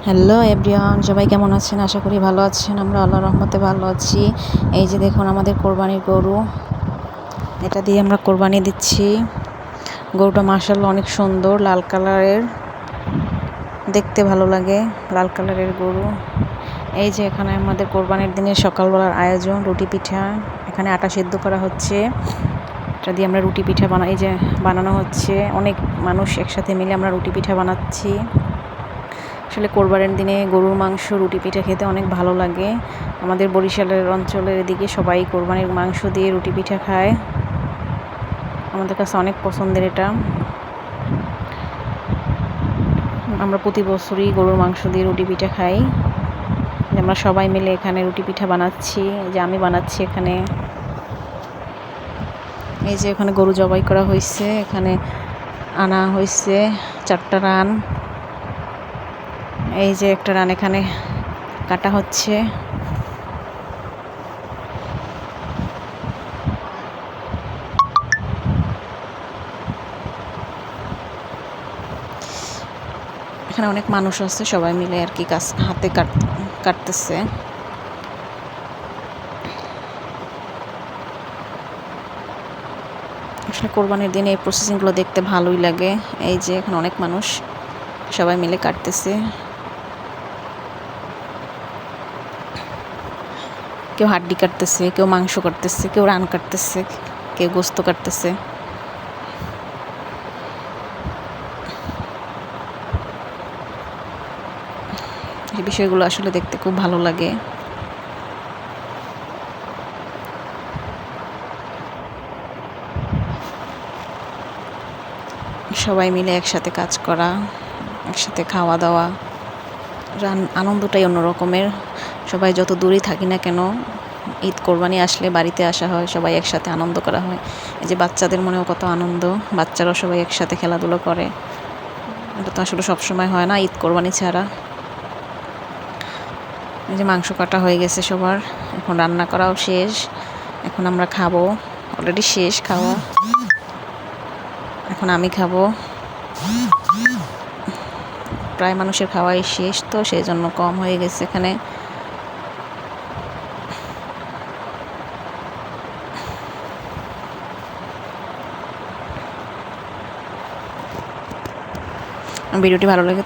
Hello everyone, সবাই কেমন আছেন? আশা করি ভালো আছেন। আমরা আল্লাহর রহমতে ভালো আছি। এই যে দেখুন আমাদের কোরবানির গরু, এটা দিয়ে আমরা কোরবানি দিচ্ছি। গরুটা মাশাআল্লাহ অনেক সুন্দর, লাল কালারের, দেখতে ভালো লাগে, লাল কালারের গরু। এই যে এখানে আমাদের কোরবানির দিনের সকালবেলার আয়োজন, রুটি পিঠা। এখানে আটা সেদ্ধ করা হচ্ছে, এটা দিয়ে আমরা রুটি পিঠা বানাই। এই যে বানানো হচ্ছে, অনেক মানুষ একসাথে মিলে আমরা রুটি পিঠা বানাচ্ছি। আসলে কোরবানির দিনে গরুর মাংস, রুটি পিঠা খেতে অনেক ভালো লাগে। আমাদের বরিশালের অঞ্চলের এদিকে সবাই কোরবানির মাংস দিয়ে রুটি পিঠা খায়। আমাদের কাছে অনেক পছন্দের এটা। আমরা প্রতি বছরই গরুর মাংস দিয়ে রুটি পিঠা খাই। আমরা সবাই মিলে এখানে রুটি পিঠা বানাচ্ছি, যে আমি বানাচ্ছি এখানে। এই যে এখানে গরু জবাই করা হয়েছে, এখানে আনা হয়েছে 4টা রান। এই যে একটা রান এখানে কাটা হচ্ছে। এখানে অনেক মানুষ আছে, সবাই মিলে আর কি কাজ হাতে কাটতেছে। আসলে কোরবানির দিনে এই প্রসেসিংগুলো দেখতে ভালোই লাগে। এই যে এখানে অনেক মানুষ সবাই মিলে কাটতেছে, কেউ হাড্ডি কাটতেছে, কেউ মাংস কাটতেছে, কেউ রান কাটতেছে, কেউ গোস্ত কাটতেছে। এই বিষয়গুলো আসলে দেখতে খুব ভালো লাগে। সবাই মিলে একসাথে কাজ করা, একসাথে খাওয়া দাওয়া, আনন্দটাই অন্য রকমের। সবাই যত দূরেই থাকি না কেন, ঈদ কোরবানি আসলে বাড়িতে আসা হয়, সবাই একসাথে আনন্দ করা হয়। এই যে বাচ্চাদের মনেও কত আনন্দ, বাচ্চারাও সবাই একসাথে খেলাধুলো করে। এটা তো আসলে সবসময় হয় না ঈদ কোরবানি ছাড়া। এই যে মাংস কাটা হয়ে গেছে সবার, এখন রান্না করাও শেষ, এখন আমরা খাবো। অলরেডি শেষ খাওয়া, এখন আমি খাবো। প্রায় মানুষের খাওয়াই শেষ, তো সেই জন্য কম হয়ে গেছে এখানে। ভিডিওটি ভালো লাগে